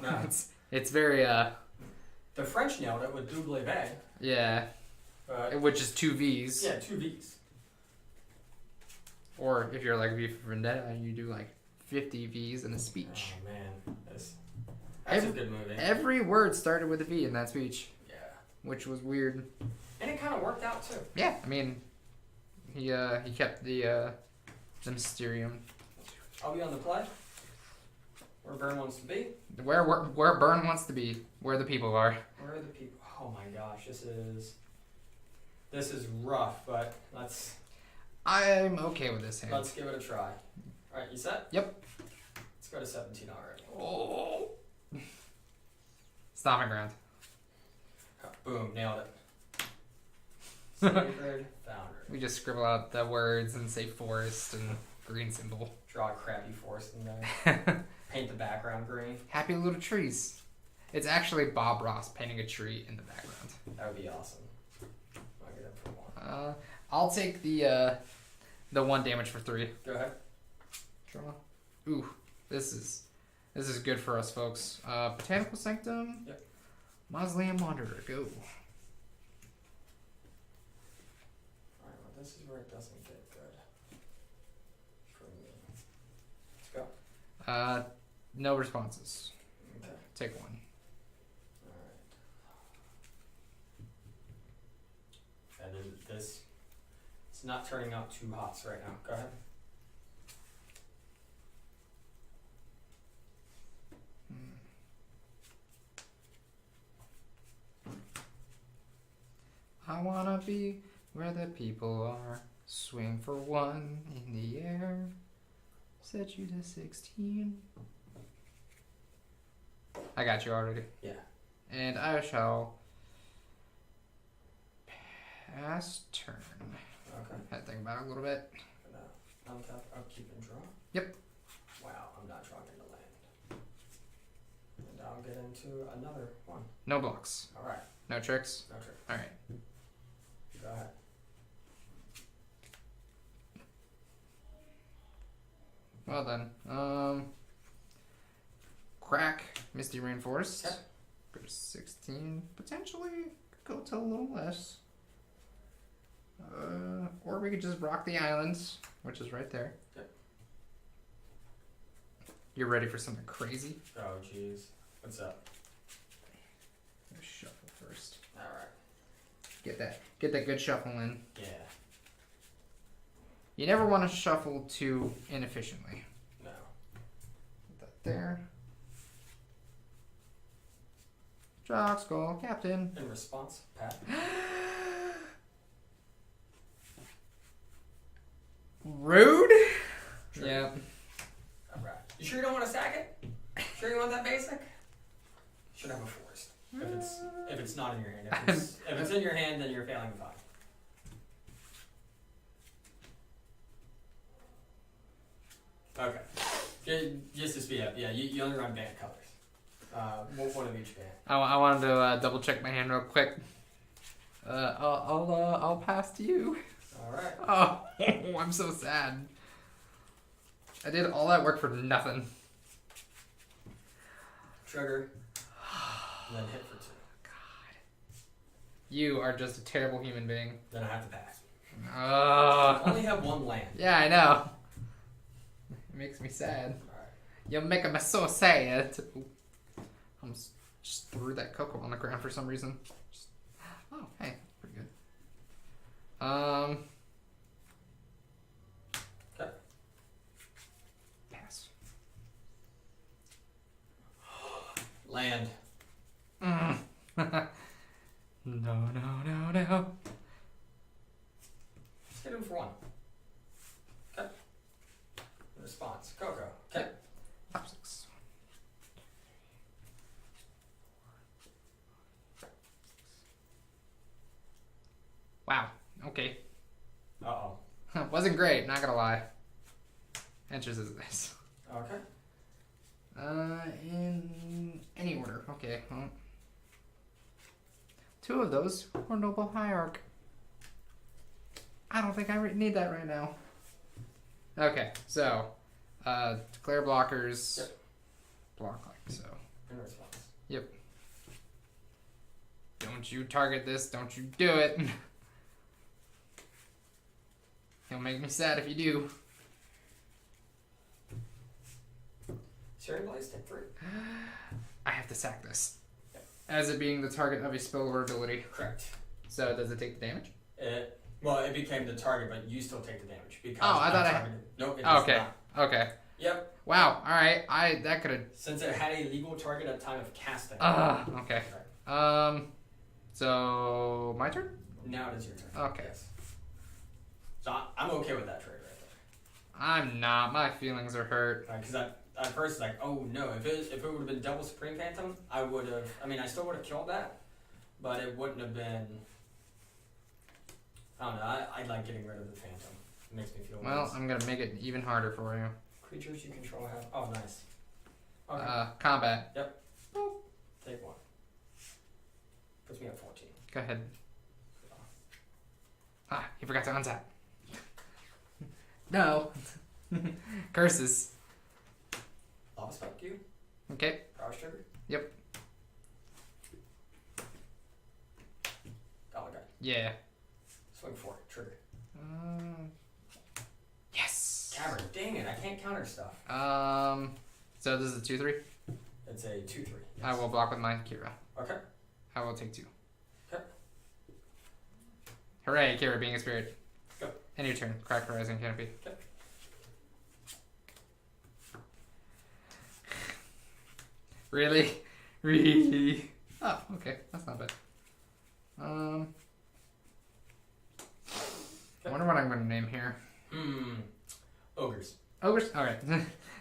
It's very The French nailed it with double V. Yeah. Which is 2 V's. Yeah, 2 V's. Or if you're like V for Vendetta, you do like 50 V's in a speech. Oh man, that's a good movie. Every word started with a V in that speech. Yeah. Which was weird. And it kind of worked out too. Yeah, I mean, he kept the Mysterium. I'll be on the play. Where Burn wants to be. Where Burn wants to be. Where the people are. Where are the people? Oh my gosh, this is rough, but let's. I'm okay with this hand. Let's give it a try. Alright, you set? Yep. Let's go to 17 already. Oh. Stomping ground. Oh, boom, nailed it. Sacred Foundry. We just scribble out the words and say forest and green symbol. Draw a crappy forest in there. Paint the background green. Happy little trees. It's actually Bob Ross painting a tree in the background. That would be awesome. I'll get it for 1. I'll take the 1 damage for 3. Go ahead. Draw. Ooh, this is good for us, folks. Botanical Sanctum. Yep. Mausoleum Wanderer. Go. Alright, well this is where it doesn't get good. For me. Let's go. No responses. Okay. Take 1. Alright. And this it's not turning out too hot right now. Go ahead. I wanna be where the people are. Swing for 1 in the air. Set you to 16. I got you already. Yeah. And I shall pass turn. Okay. Had to think about it a little bit. Untap, upkeep, and draw? Yep. Wow, I'm not drawing into land. And I'll get into another one. No blocks. Alright, No tricks. no trick. Alright. Go ahead. Well then. Crack Misty Rainforest. Okay. Go to 16. Potentially go to a little less. Or we could just rock the islands, which is right there. Yep. You're ready for something crazy? Oh jeez. What's up? Let's shuffle first. Alright. Get that good shuffle in. Yeah. You never want to shuffle too inefficiently. No. Put that there. Jock Skull Captain. In response, Pat. Rude? Sure. Yeah. Alright. You sure you don't want to stack it? Sure you want that basic? Should have a forest. If it's not in your hand. If it's in your hand, then you're failing the 5. Okay. Just to speed up, yeah, you only run band colors. One of each band. I wanted to double check my hand real quick. I'll pass to you. Alright. Oh, I'm so sad. I did all that work for nothing. Trigger. And then hit for 2. God. You are just a terrible human being. Then I have to pass. Oh. I only have 1 land. Yeah, I know. It makes me sad. Alright. You're making me so sad. Ooh. I almost just threw that cocoa on the ground for some reason. Oh, hey, pretty good. Okay. Pass. Land. No, no, no, no. Let's hit him for 1. Okay. Response. Coco. Okay. Top 6. Wow. Okay. Uh-oh. Wasn't great, not gonna lie. Answers is this. Okay. In any order. Okay. Well, 2 of those were Noble Hierarch. I don't think I need that right now. Okay, so declare blockers. Yep. Block like so. In response. Yep. Don't you target this? Don't you do it? He'll make me sad if you do. Sharing Blaze, take 3. I have to sack this. As it being the target of a spell or ability. Correct. So does it take the damage? Well, it became the target, but you still take the damage because. Oh, I thought Nope. It does Okay. not. Okay. Yep. Wow. All right. That could have. Since it had a legal target at time of casting. Okay. Right. So my turn. Now it is your turn. Okay. Yes. So I'm okay with that trade right there. I'm not. My feelings are hurt. Because at first, like, oh no, if it would have been double Supreme Phantom, I would have. I mean, I still would have killed that, but it wouldn't have been. I don't know. I like getting rid of the Phantom. It makes me feel. Well, nice. I'm gonna make it even harder for you. Creatures you control have. Oh, nice. Okay. Combat. Yep. Take one. Puts me at 14. Go ahead. Ah, he forgot to untap. No. Curses. Lava Spike you. Okay. Power Trigger. Yep. Gauntlet guy. Yeah. Swing 4. Trigger. Yes. Cavern. Dang it! I can't counter stuff. So this is a 2/3. It's a 2/3. Yes. I will block with my Kira. Okay. I will take 2. Okay. Hooray, Kira being a spirit. Go. End your turn. Crack Horizon Canopy. Okay. Really? Really? Oh, okay. That's not bad. I wonder what I'm going to name here. Ogres. Ogres? Alright.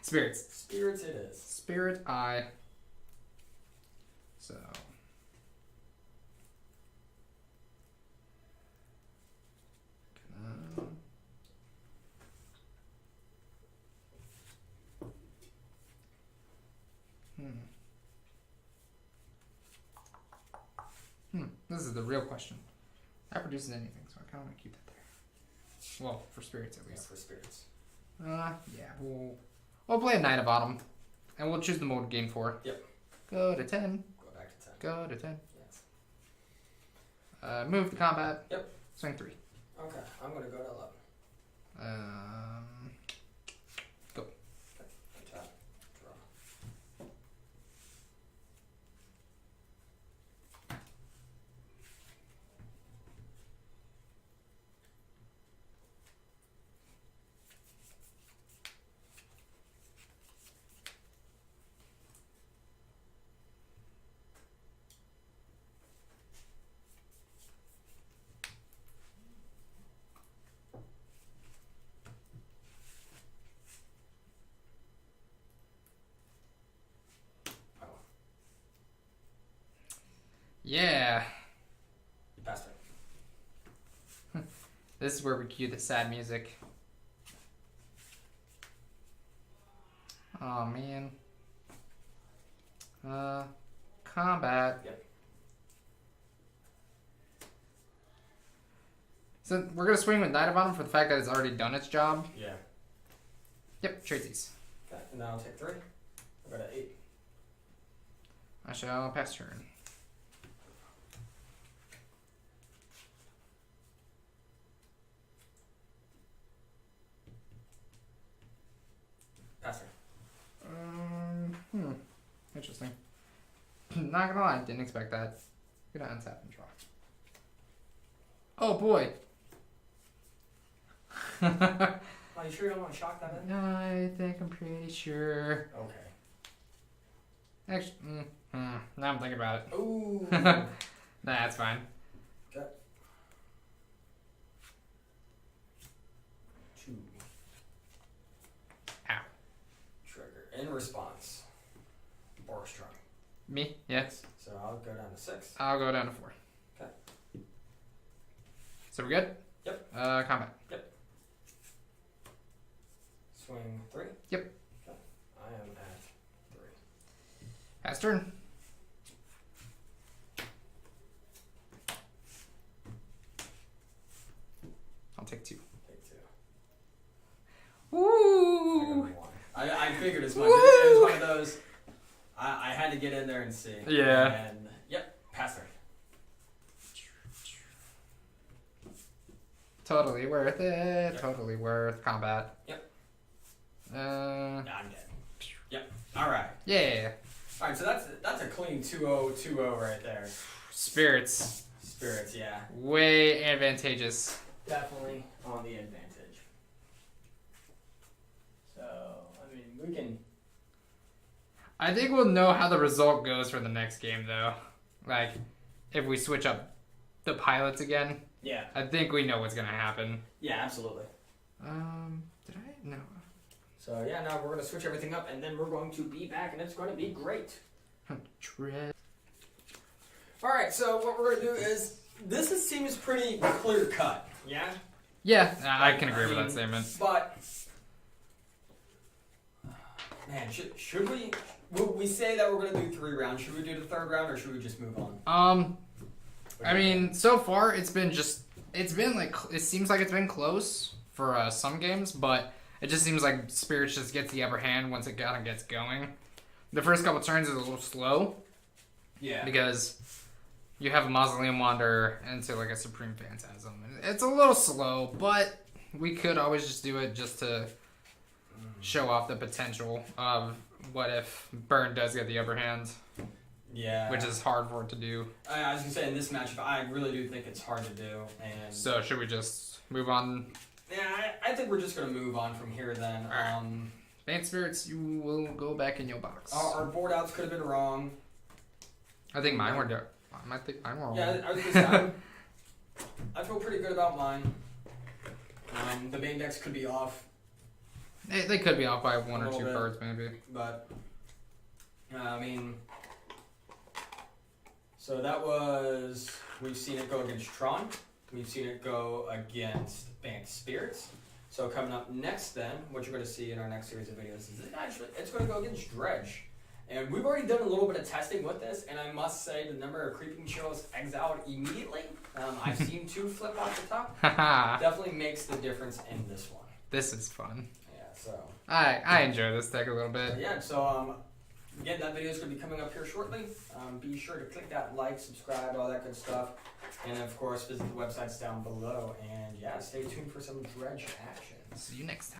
Spirits. Spirits it is. Spirit Eye. So. This is the real question. That produces anything, so I kind of want to keep that there. Well, for spirits at Yeah, least. for spirits. Yeah, we'll play a Knight of Autumn, and we'll choose the mode game 4. Yep. Go to 10. Go back to 10. Go to 10. Yes. Move the combat. Yep. Swing 3. Okay, I'm gonna go to 11. Go. Okay. Tap. Draw. Yeah. Pass turn. This is where we cue the sad music. Oh man. Combat. Yep. So we're gonna swing with Knight of Autumn for the fact that it's already done its job. Yeah. Yep, trade these. Okay, and now I'll take 3. I'll go to 8. I shall pass turn. Pass turn. Interesting. Not gonna lie, didn't expect that. Gonna untap and draw. Oh boy. Oh, you sure you don't want to shock that in? I think I'm pretty sure. Okay. Actually, now I'm thinking about it. Ooh. Nah, that's fine. Okay. 2. Ow. Trigger. In response. Or strong. Me? Yes. So I'll go down to 6. I'll go down to 4. Okay. So we're good? Yep. Combat. Yep. Swing 3. Yep. Okay. I am at 3. Pass turn. I'll take 2. Take 2. Woo! I figured as much. It was one of those. I had to get in there and see. Yeah. And yep, pass turn. Totally worth it. Yep. Totally worth combat. Yep. Yeah, I'm dead. Yep. All right. Yeah. All right. So that's a clean 2-0 right there. Spirits. Spirits, yeah. Way advantageous. Definitely on the advantage. So I mean, we can. I think we'll know how the result goes for the next game, though. Like, if we switch up the pilots again. Yeah. I think we know what's gonna happen. Yeah, absolutely. Did I? No. So yeah, now we're gonna switch everything up, and then we're going to be back, and it's going to be great. Tread. All right. So what we're gonna do is seems pretty clear cut. Yeah. Yeah, I can agree with that statement. But man, should we? Will we say that we're gonna do 3 rounds? Should we do the 3rd round, or should we just move on? I mean, so far it seems like it's been close for some games, but it just seems like Spirits just gets the upper hand once it kind of gets going. The first couple turns is a little slow. Yeah. Because you have a Mausoleum Wanderer into like a Supreme Phantasm. It's a little slow, but we could always just do it just to show off the potential of what if Burn does get the upper hand. Yeah. Which is hard for it to do. I was gonna say in this matchup, I really do think it's hard to do. And so should we just move on? Yeah, I think we're just gonna move on from here then. Bant Spirits, you will go back in your box. Our board outs could have been wrong. I think mine were wrong. I think mine were wrong. Yeah, I was gonna say, I feel pretty good about mine. The main decks could be off. They could be off by 1 or 2 bit, cards, maybe. But, I mean, so that was, we've seen it go against Tron. We've seen it go against Bant Spirits. So coming up next then, what you're going to see in our next series of videos is it's going to go against Dredge. And we've already done a little bit of testing with this, and I must say the number of Creeping Chills exiled immediately. I've seen 2 flip off the top. Definitely makes the difference in this one. This is fun. Yeah, so. I enjoy this deck a little bit. Yeah, so again, that video is going to be coming up here shortly. Be sure to click that like, subscribe, all that good stuff. And of course, visit the websites down below. And yeah, stay tuned for some Dredge action. See you next time.